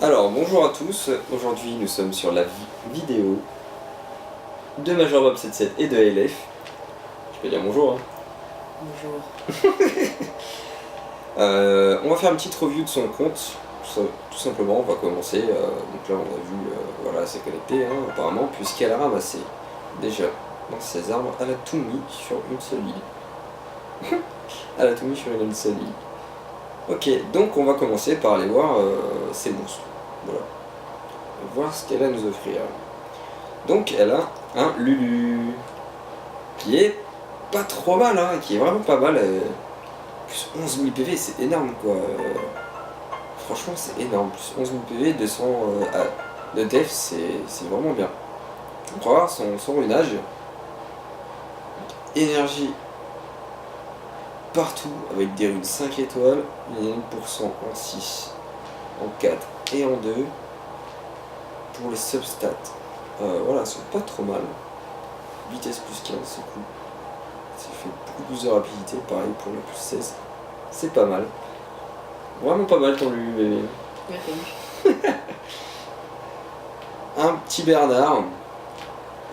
Alors, bonjour à tous, aujourd'hui nous sommes sur la vidéo de Major Bob 77 et de LF. Je peux dire bonjour. Hein. Bonjour. On va faire une petite review de son compte, tout simplement. On va commencer. Donc là, on a vu, voilà, c'est connecté hein, apparemment, puisqu'elle a ramassé déjà dans ses armes à la tout mis sur une seule île. À la tout mis sur une seule île. Ok, donc on va commencer par aller voir ces monstres. Voilà. Voir ce qu'elle a à nous offrir. Donc elle a un Lulu qui est pas trop mal, hein, qui est vraiment pas mal. Plus 11 000 PV, c'est énorme quoi. Franchement, c'est énorme. Plus 11 000 PV, 200 de def, c'est vraiment bien. On va voir son runage. Énergie partout avec des runes 5 étoiles, il y a 1% en 6, en 4 et en 2 pour les substats. Voilà, elles sont pas trop mal. Vitesse plus 15, c'est cool. Ça fait beaucoup plus de rapidité, pareil pour le plus 16. C'est pas mal. Vraiment pas mal ton Lulu bébé. Un petit Bernard.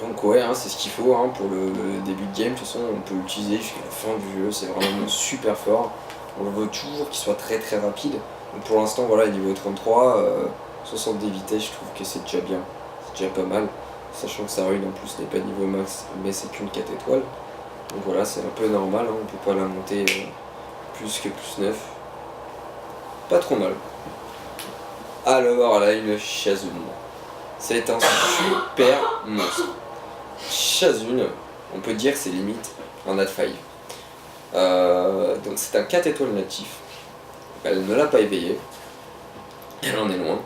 Donc ouais, hein, c'est ce qu'il faut hein, pour le début de game. De toute façon, on peut l'utiliser jusqu'à la fin du jeu. C'est vraiment super fort. On veut toujours qu'il soit très très rapide. Donc pour l'instant, voilà, niveau 33, 60 des vitesses, je trouve que c'est déjà bien. C'est déjà pas mal. Sachant que sa rune en plus n'est pas niveau max, mais c'est qu'une 4 étoiles. Donc voilà, c'est un peu normal, hein, on peut pas la monter plus que plus 9. Pas trop mal. Alors là, une Chazune. C'est un super monstre. Chazune, on peut dire que c'est limite un Nat 5. Donc c'est un 4 étoiles natif. Elle ne l'a pas éveillé. Elle en est loin.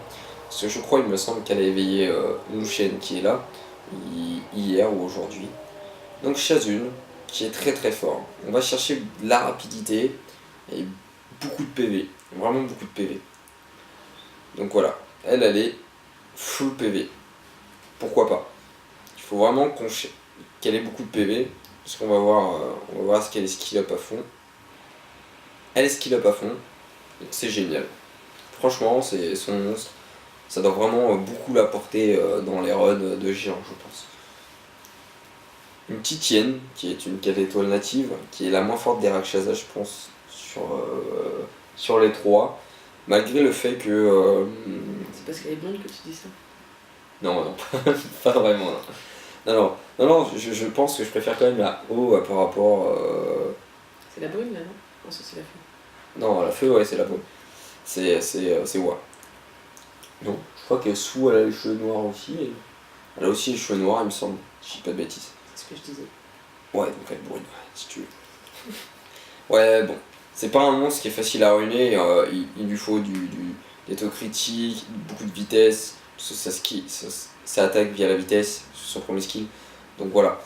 Parce que je crois, il me semble qu'elle a éveillé Lushen qui est là, hier ou aujourd'hui. Donc Chazune, qui est très très fort. On va chercher de la rapidité et beaucoup de PV. Vraiment beaucoup de PV. Donc voilà, elle est full PV. Pourquoi pas? Il faut vraiment qu'elle ait beaucoup de PV. Parce qu'on va voir ce qu'elle est skill up à fond. Elle est skill up à fond. Donc c'est génial. Franchement, c'est son monstre. Ça doit vraiment beaucoup l'apporter dans les runs de géant, je pense. Une petite hyène, qui est une 4 étoiles native, qui est la moins forte des Rakshasa, je pense, sur les trois. Malgré le fait que... C'est parce qu'elle est blonde que tu dis ça? Non, pas vraiment. Non, je pense que je préfère quand même la O par rapport... C'est la brune là, non? Non, ça c'est la feu. Non, la feu, ouais, c'est la brune. C'est Wa. Non, je crois que Sou, elle a les cheveux noirs aussi. Elle a aussi les cheveux noirs, il me semble, si je dis pas de bêtises. C'est ce que je disais. Ouais, donc elle est brune, si tu veux. Ouais, bon. C'est pas un monstre qui est facile à ruiner, il lui faut des taux critiques, beaucoup de vitesse, ça attaque via la vitesse, sur son premier skill. Donc voilà,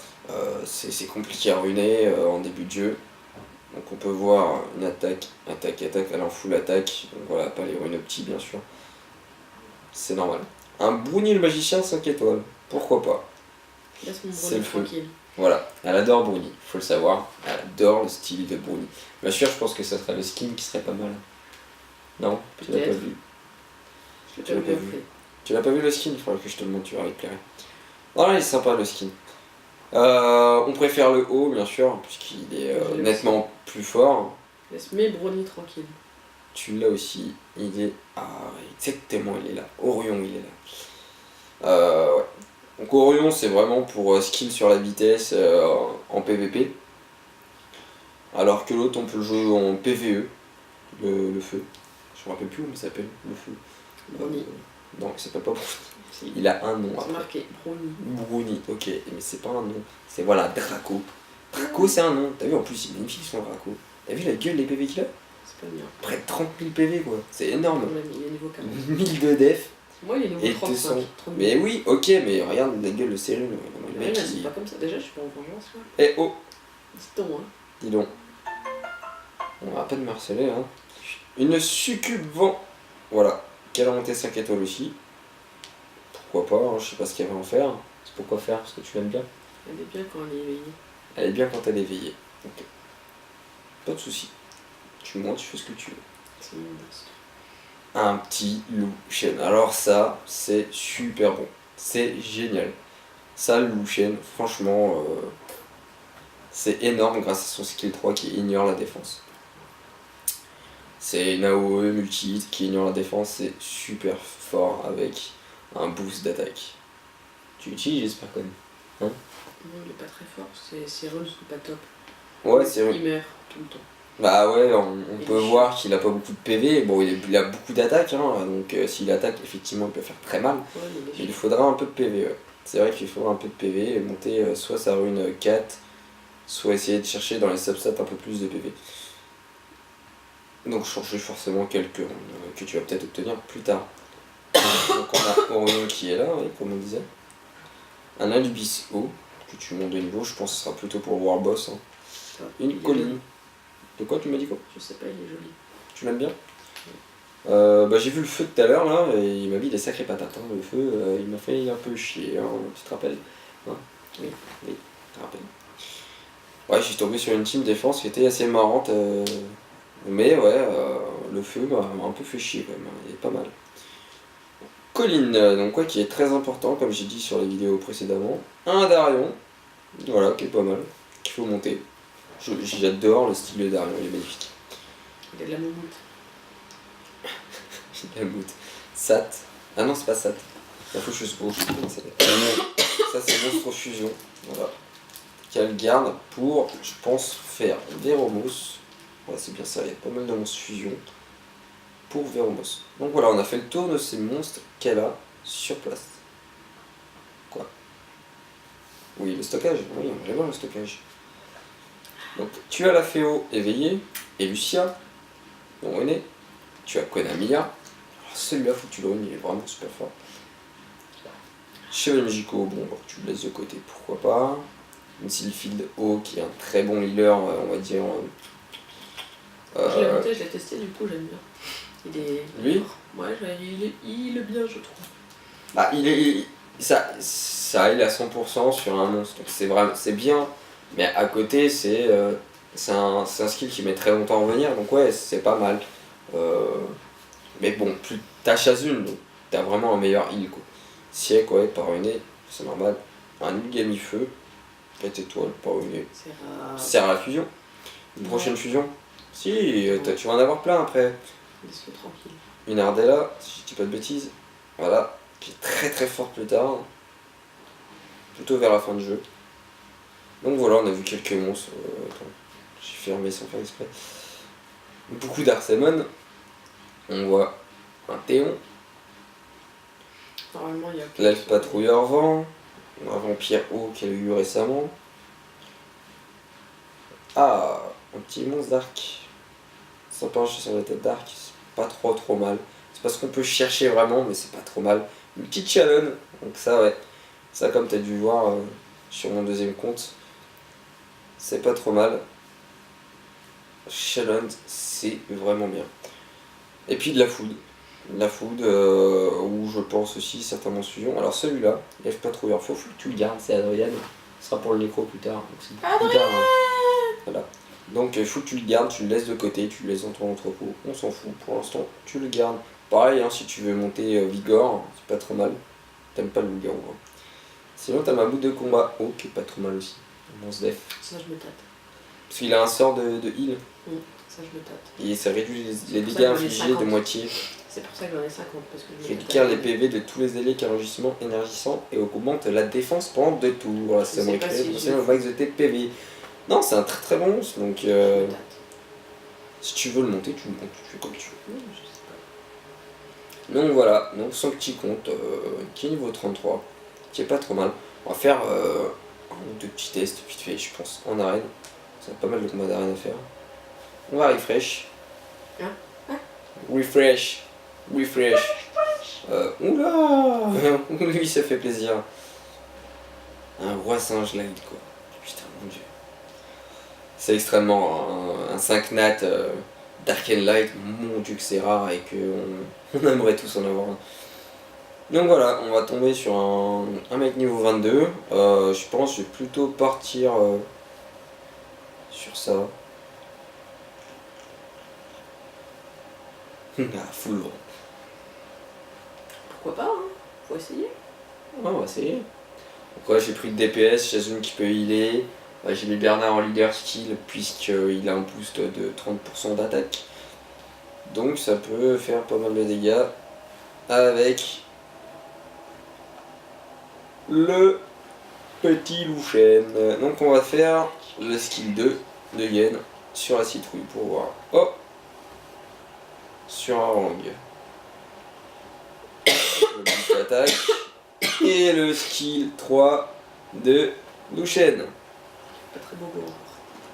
c'est compliqué à ruiner en début de jeu. Donc on peut voir une attaque, elle en full attaque, donc voilà, pas les ruines petits bien sûr. C'est normal. Un Bruni le magicien 5 étoiles, pourquoi pas? Laisse mon C'est le feu. tranquille. Voilà, elle adore Bruni, faut le savoir, elle adore le style de Bruni. Bien sûr, je pense que ça serait le skin qui serait pas mal. Non, tu l'as pas vu. Tu l'as pas vu. Tu l'as pas vu le skin, il faudrait que je te le montre, tu vas récupérer. Voilà, il est sympa le skin. On préfère le haut, bien sûr, puisqu'il est nettement plus fort. Laisse mes brownies tranquille. Tu l'as aussi, il est... Ah, exactement, il est là. Orion, il est là. Ouais. Donc Orion, c'est vraiment pour skill sur la vitesse en PVP. Alors que l'autre, on peut le jouer en PVE, le feu. Je me rappelle plus comment il s'appelle, le feu. Brownie. Non, il s'appelle pas Brownie. Il a un nom C'est après. marqué Brownie. Brownie, ok, mais c'est pas un nom. C'est voilà, Draco. Draco, c'est un nom. T'as vu, en plus, il est magnifique son Draco. T'as vu la gueule des PV qu'il a? C'est pas bien. Près de 30 000 PV, quoi. C'est énorme. Il est niveau 40. 1000 de def. Moi, il est niveau Et 35. 200. Mais oui, ok, mais regarde la gueule de Cyril. Le mec, c'est pas comme ça. Déjà, je suis pas en vengeance, moi. Eh oh, C'est ton, hein. dis donc. On va pas de harceler, hein. Une succube vent. Voilà. Qu'elle a monté 5 étoiles aussi. Pourquoi pas, hein, je sais pas ce qu'elle va en faire. C'est pourquoi faire, parce que tu l'aimes bien. Elle est bien quand elle est éveillée. Elle est bien quand elle est éveillée. Ok. Pas de soucis. Tu montes, tu fais ce que tu veux. C'est une monstre. un petit Lushen. Alors ça, c'est super bon. C'est génial. Ça, le Lushen, franchement, c'est énorme grâce à son skill 3 qui ignore la défense. C'est une AOE multi qui ignore la défense, c'est super fort avec un boost d'attaque. Tu l'utilises, j'espère quand même. Non, il est pas très fort, ses rules sont pas top. Ouais, c'est vrai. Il meurt tout le temps. Bah ouais, on Il peut est voir qu'il a pas beaucoup de PV. Bon, il a beaucoup d'attaques, hein, donc s'il attaque, effectivement, il peut faire très mal. Ouais, Mais il est il faudra un peu de PV, ouais. C'est vrai qu'il faudra un peu de PV et monter soit sa rune 4, soit essayer de chercher dans les substats un peu plus de PV. Donc changer forcément quelques runes que tu vas peut-être obtenir plus tard. Donc on a Orion qui est là, oui, comme on disait. Un Anubis haut, que tu montes de niveau, je pense que ce sera plutôt pour le War Boss. Hein. ça. Une Il est colline. joli. De quoi tu m'as dit quoi? Je sais pas, il est joli. Tu l'aimes bien? Bah, j'ai vu le feu tout à l'heure là, et il m'a mis des sacrées patates. Hein. Le feu, il m'a fait un peu chier, hein. Tu te rappelles? Hein? Oui. Oui, je te rappelle. Ouais, je suis tombé sur une team défense qui était assez marrante, mais ouais, le feu m'a un peu fait chier quand même, hein. Il est pas mal. Colline, donc quoi, qui est très important, comme j'ai dit sur les vidéos précédemment. Un Darion, voilà, qui est pas mal, qu'il faut monter. J'adore le style de Darion, il est magnifique. Il a de la moumoute. La goutte. Sat. Ah non, c'est pas Sat. La faucheuse rouge. Ça, c'est Monstre Fusion. Voilà. Qu'elle garde pour, je pense, faire Véromos. Ouais, c'est bien ça, il y a pas mal de monstres fusion pour Véromos. Donc voilà, on a fait le tour de ces monstres qu'elle a sur place. Quoi? Oui, le stockage. Oui, on va voir le stockage. Donc, tu as la Féo éveillée et Lucia. Donc, René. Tu as Konamiya. Alors, celui-là, faut que tu le ruines, il est vraiment super fort. Chevalier Magico, bon, bah, tu le laisses de côté, pourquoi pas. Une Sylphield O qui est un très bon healer, on va dire. Je l'ai monté, je l'ai testé, du coup j'aime bien. Il est. Lui? Ouais, il est bien, je trouve. Bah, ça heal à 100% sur un monstre, donc c'est bien, mais à côté, c'est un skill qui met très longtemps à revenir, donc ouais, c'est pas mal. Mais bon, plus t'as Shazun, donc t'as vraiment un meilleur heal, quoi. Siècle, ouais, par une c'est normal. Un Ugami Feu, 4 étoiles, par une C'est rare. sert à la fusion. Une Ouais. prochaine fusion. Si, tu vas en avoir plein après. Laisse-le tranquille. Une Ardella, si je dis pas de bêtises. Voilà, qui est très très fort plus tard. Plutôt vers la fin du jeu. Donc voilà, on a vu quelques monstres. Attends, j'ai fermé sans faire exprès. Beaucoup d'Arsemon. On voit un Théon. Normalement, il y a. L'elfe patrouilleur vent. Un vampire haut qu'elle a eu récemment. Ah, un petit monstre d'arc. Sans pencher sur la tête d'arc, c'est pas trop mal. C'est pas ce qu'on peut chercher vraiment, mais c'est pas trop mal. Une petite Shannon, donc ça ouais. Ça comme t'as dû voir sur mon deuxième compte, c'est pas trop mal. Shannon, c'est vraiment bien. Et puis de la food. De la food, où je pense aussi certainement fusion. Alors celui-là, F patrouilleur, faut que tu le gardes, c'est Adrian. Ce sera pour le nécro plus tard. Donc c'est plus tard, hein. Voilà. Donc il faut que tu le gardes, tu le laisses de côté, tu le laisses dans ton entrepôt, on s'en fout pour l'instant, tu le gardes. Pareil, hein, si tu veux monter Vigor, c'est pas trop mal. T'aimes pas le Vigor, hein. Sinon t'as ma bout de combat haut qui est pas trop mal aussi. Mon def. Ça, je me tâte. Parce qu'il a un sort de heal Ça, je me tâte. et ça réduit les C'est pour dégâts ça que j'en ai infligés de 50. moitié. C'est pour ça que j'en ai 50. Parce que je me Récupère tâte. les PV de tous les alliés qui enregistrement énergissant et augmente la défense pendant 2 tours. Voilà, ça Je me sais récupère pas si potentiellement je le max de tes PV. Non, c'est un très très bon monstre, donc Je me tâte. si tu veux le monter, tu le montes, tu fais comme tu veux. Non, je sais pas. Donc voilà, donc son petit compte qui est niveau 33, qui est pas trop mal. On va faire un ou deux petits tests vite fait, je pense, en arène. Ça a pas mal de combats d'arène à faire. On va refresh. Hein? Refresh. Oula lui ça fait plaisir. Un roi singe light quoi. Putain mon dieu. C'est extrêmement un 5 nat Dark and Light, mon dieu que c'est rare et qu'on on aimerait tous en avoir un. Donc voilà, on va tomber sur un mec niveau 22. Je pense que je vais plutôt partir sur ça. Ah, full vent. pourquoi pas, hein. Faut essayer. Ouais, on va essayer. Donc ouais, j'ai pris le DPS, Shazun qui peut healer. J'ai mis Bernard en leader skill puisqu'il a un boost de 30% d'attaque. Donc ça peut faire pas mal de dégâts avec le petit Louchen. Donc on va faire le skill 2 de Yen sur la citrouille pour voir. Oh, sur un rang. Le boost d'attaque. Et le skill 3 de Louchen. Pas très beau encore.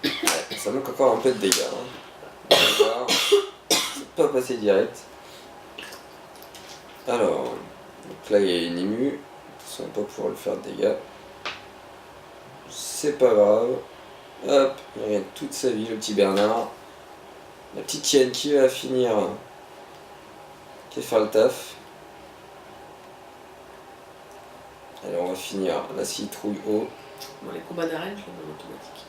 Ouais, ça manque encore un peu de dégâts. Hein. On va voir. C'est pas passé direct. Alors, donc là il y a une émue. Ils ne vont pas pouvoir le faire de dégâts. C'est pas grave. Hop, il regagne toute sa vie, le petit Bernard. La petite Tienne qui va finir. Qui va faire le taf. Allez, on va finir la citrouille haut. Bon, les combats d'arène, je les mets en automatique.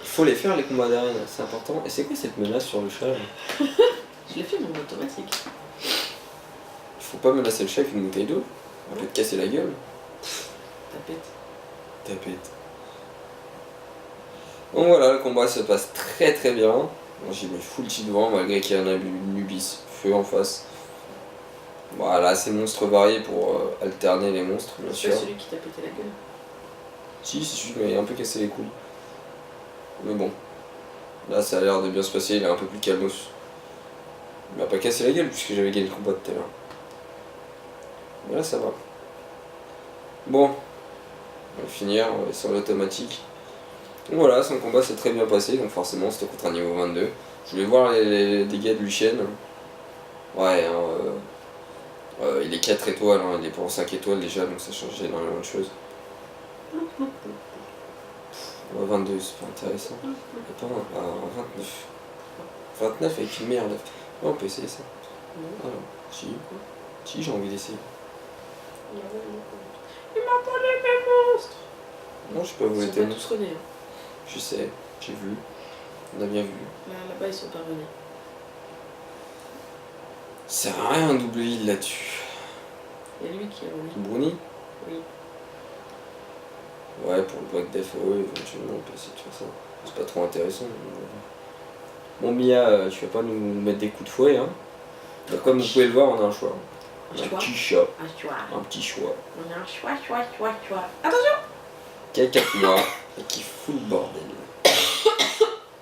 Il faut les faire les combats d'arène, c'est important. Et c'est quoi cette menace sur le chat là? Je l'ai fait mais en automatique. Il faut pas menacer le chat avec une bouteille d'eau. On peut te casser la gueule. Tapette. Tapette. Donc voilà, le combat se passe très très bien. Moi j'ai mis full tir devant malgré qu'il y en a une Nubis feu en face. Voilà, c'est monstres variés pour alterner les monstres, bien sûr. C'est celui qui t'a pété la gueule. Si, c'est celui qui m'a un peu cassé les couilles. Mais bon, là ça a l'air de bien se passer, il est un peu plus calmos. Il m'a pas cassé la gueule puisque j'avais gagné le combat tout à l'heure. Mais là ça va. Bon, on va finir, on va sur l'automatique. Donc voilà, son combat s'est très bien passé, donc forcément c'était contre un niveau 22. Je voulais voir les dégâts de Lucienne. Ouais, hein, il est 4 étoiles, hein, il est pour 5 étoiles déjà, donc ça change énormément de choses. 22, c'est pas intéressant. Attends, 29. 29 avec une merde. Oh, on peut essayer ça. Alors, si j'ai envie d'essayer. Il m'a volé mes monstres. Non, je peux vous Ils les sont pas tous renés. Hein. Je sais, j'ai vu. On a bien vu. Là-bas, ils sont pas renés. Ça sert à rien un double heal là-dessus. Il y a lui qui est rené. Bruni? Oui. Ouais, pour le Black Death, ouais, éventuellement, on peut essayer de faire ça. C'est pas trop intéressant. Bon, Mia, tu vas pas nous mettre des coups de fouet, hein. Donc, comme vous pouvez le voir, on a un choix. Un Un choix. petit chat. Un choix. Un petit choix. On a un choix. Attention! Qui a 4 mois et qui fout le bordel.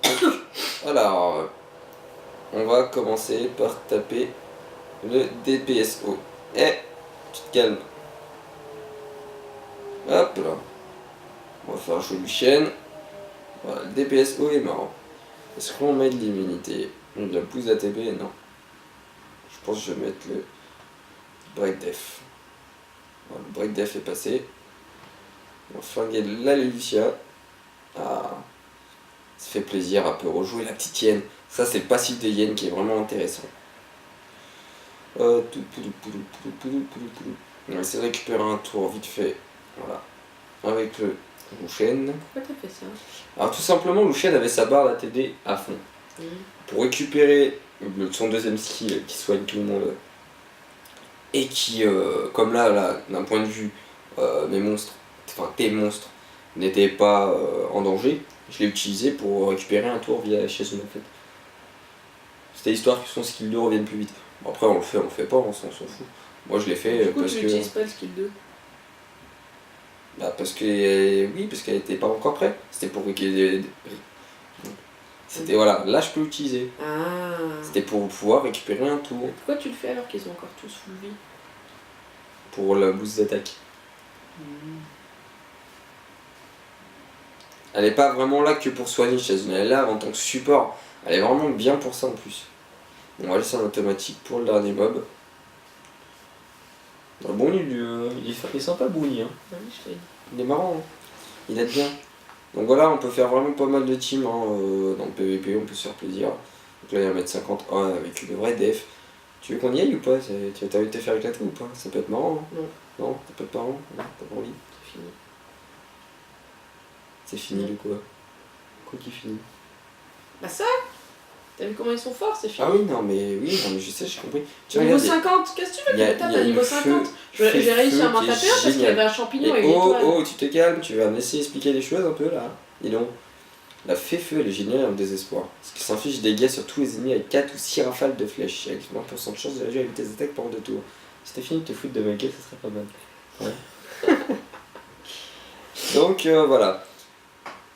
Donc, alors, on va commencer par taper le DPSO. Eh, tu te calmes. Hop là. On va faire jouer Lucienne. Voilà, le DPSO est marrant. Est-ce qu'on met de l'immunité? De la pousse d'ATP? Non. Je pense que je vais mettre le Break Def. Voilà, le Break Def est passé. On va flinguer la Lucia. Ah, ça fait plaisir à peu rejouer la petite Yen. Ça, c'est le passif de Yen qui est vraiment intéressant. On va essayer de récupérer un tour vite fait. Voilà. Avec le Louchen. Pourquoi t'as fait ça? Alors tout simplement, Louchen avait sa barre d'ATD à fond. Pour récupérer son deuxième skill qui soigne tout le monde. Et qui, comme là d'un point de vue, tes monstres n'étaient pas en danger, je l'ai utilisé pour récupérer un tour via Shazun en fait. C'était histoire que son skill 2 revienne plus vite. Bon, après on le fait pas, on s'en fout. Moi je l'ai fait Du coup, parce tu que... n'utilises pas le skill 2. Bah parce que... oui, parce qu'elle était pas encore prête. C'était pour C'était voilà, là je peux l'utiliser. Ah. C'était pour pouvoir récupérer un tour. Pourquoi tu le fais alors qu'ils ont encore tous full vie? Pour la boost d'attaque. Elle est pas vraiment là que pour soigner Shazun, elle est là en tant que support. Elle est vraiment bien pour ça en plus. On va laisser en automatique pour le dernier mob. Bon, il est sympa Bruni, hein. Ah oui, je fais. Il est marrant, hein. Il aide bien. Donc voilà, on peut faire vraiment pas mal de teams hein, dans le PVP, on peut se faire plaisir. Donc là il va mettre 51 avec une vraie def. Tu veux qu'on y aille ou pas? Tu as envie de te faire éclater ou pas? Ça peut être marrant. Hein. Non. Non, ça peut être marrant. Non, t'as pas envie. C'est fini. C'est fini de quoi? Quoi qui finit? Bah ça! T'as vu comment ils sont forts, ces filles? Ah oui, non, mais je sais, j'ai compris. Tu Niveau regardes, 50, qu'est-ce que tu veux il y que a- je tape il y a à niveau une 50? feu J'ai réussi à m'en qui est taper un parce qu'il y géniale. avait un champignon Et avec une étoile. oh, tu te calmes, tu vas me laisser expliquer les choses un peu là. Dis donc. La feu, elle est géniale en désespoir. Parce qu'il s'inflige des dégâts sur tous les ennemis avec 4 ou 6 rafales de flèches, avec 20% de chance de réduire la vitesse d'attaque pendant 2 tours. Si t'as fini de te foutre de ma gueule, ça serait pas mal. Ouais. Donc voilà.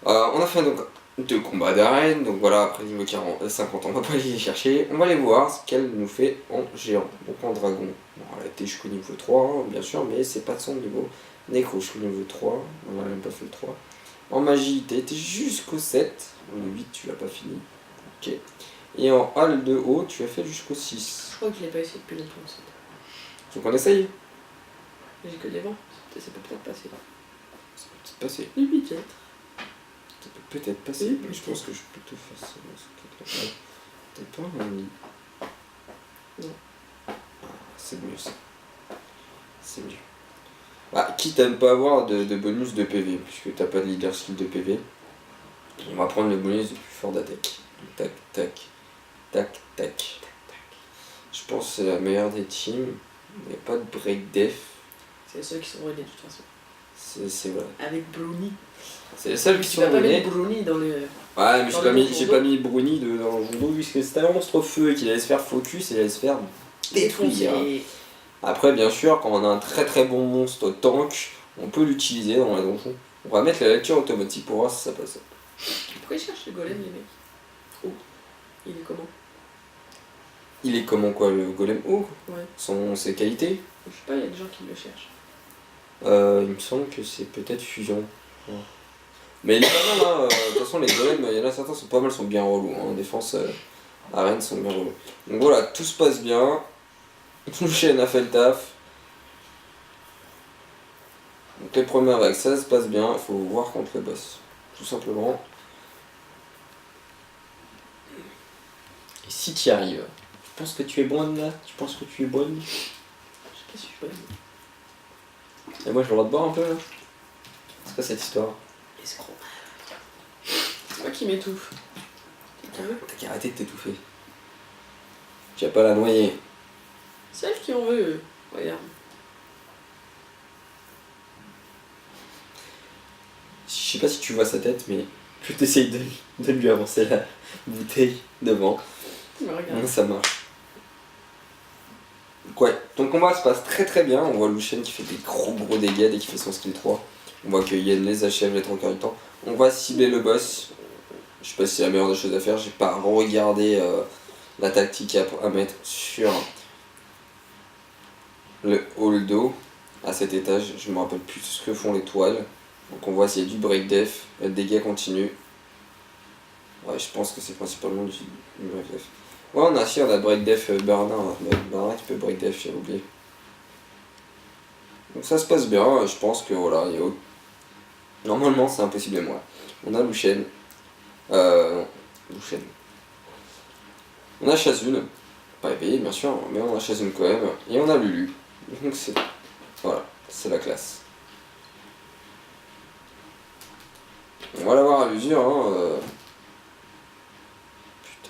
On a fait donc 2 combats d'arène, donc voilà, après niveau 50 on va pas aller les chercher. On va aller voir ce qu'elle nous fait en géant, donc en dragon. Bon, elle a été jusqu'au niveau 3, hein, bien sûr, mais c'est pas de son niveau. Nécro jusqu'au niveau 3, on a même pas fait le 3. En magie, t'as été jusqu'au 7, le 8 tu l'as pas fini. Ok. Et en hall de haut, tu as fait jusqu'au 6. Je crois que je l'ai pas essayé depuis longtemps aussi. Donc on essaye. J'ai que des vents, ça peut peut-être passer. Ça peut peut-être passer. Oui, peut-être. Ça peut peut-être passer. Oui, Je pense que je peux te faire ça. T'es pas un lit. Non. Ah, c'est mieux ça. C'est mieux. Bah, quitte à ne pas avoir de bonus de PV, puisque t'as pas de leader skill de PV, on va prendre le bonus du plus fort d'attaque. Tac, tac, tac, tac. Je pense que c'est la meilleure des teams. Il n'y a pas de break def. C'est ceux qui sont ruinés de toute façon. C'est vrai. Avec Brownie. C'est les seuls qui Tu sont vas pas ruinés. mettre Brownie dans le. Ouais, mais Dans j'ai le pas mis Bruni dans le jondo puisque c'était un monstre feu et qu'il allait se faire focus et il allait se faire détruire. Après, bien sûr, quand on a un très très bon monstre tank, on peut l'utiliser dans la donjon. On va mettre la lecture automatique pour voir si ça passe. Pourquoi ils cherchent le golem, les mecs? Oh, il est comment? Il est comment quoi, le golem haut? Ouais. Ses qualités? Je sais pas, il y a des gens qui le cherchent. Il me semble que c'est peut-être fusion. Ouais. Mais il est pas mal, hein. De toute façon, les golems, il y en a certains sont pas mal, sont bien relous. Hein. En défense, arène sont bien relous. Donc voilà, tout se passe bien. Chen a fait le taf. Donc les premières vagues, ça se passe bien. Il faut voir contre le boss. Tout simplement. Et si tu y arrives, tu penses que tu es bonne là? Tu penses que tu es bonne? Je sais pas si je suis bonne. Et moi, j'ai le droit de boire un peu là? C'est quoi cette histoire? Escroc. C'est moi qui m'étouffe. T'as qu'à arrêter de t'étouffer. Tu vas pas la noyer. C'est elle qui en veut, regarde. Je sais pas si tu vois sa tête, mais je t'essaye de lui avancer la bouteille devant. Ça marche. Donc ouais, ton combat se passe très très bien. On voit Lucien qui fait des gros dégâts dès qu'il fait son skill 3. On voit que Yen les achève les 3 quarts du temps. On va cibler le boss. Je sais pas si c'est la meilleure des choses à faire. J'ai pas regardé la tactique à mettre sur le hall d'eau à cet étage. Je me rappelle plus ce que font les toiles. Donc on voit s'il y a du break def, le dégât continue. Ouais, je pense que c'est principalement du break def. Ouais, on a break def Bernard. Bernard qui peut break def, j'ai oublié. Donc ça se passe bien, je pense que voilà, normalement c'est impossible et moi. On a Lucien. Non, Lucien. On a Shazun, pas épayé bien sûr, mais on a Shazun quand même. Et on a Lulu. Donc c'est. Voilà, c'est la classe. On va l'avoir à l'usure, hein. Putain.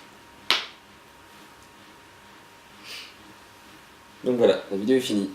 Donc voilà, la vidéo est finie.